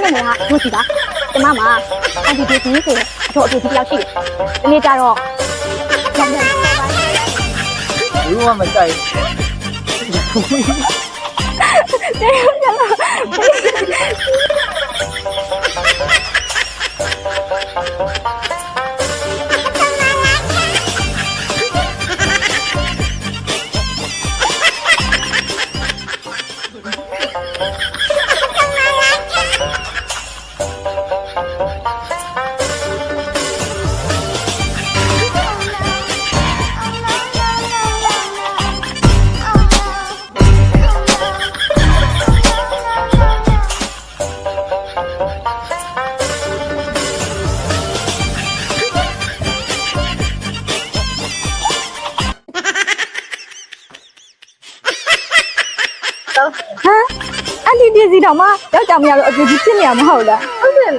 နဲ့ငါတို့စီတာကျမမှာအန်တီဒီစီဆိုတော့အတူတူတယောက်ရှိတယ်ဒီနေ့ကျတော့ပြန်ပြန်ဆက်ပါ ဘူးမမကြိုက် ဟမ်အန်တီဒီစီတော့မှယောက်ျားမရလို့အပြူကြီးဖြစ်နေရမဟုတ်လားဟုတ်တယ်လေ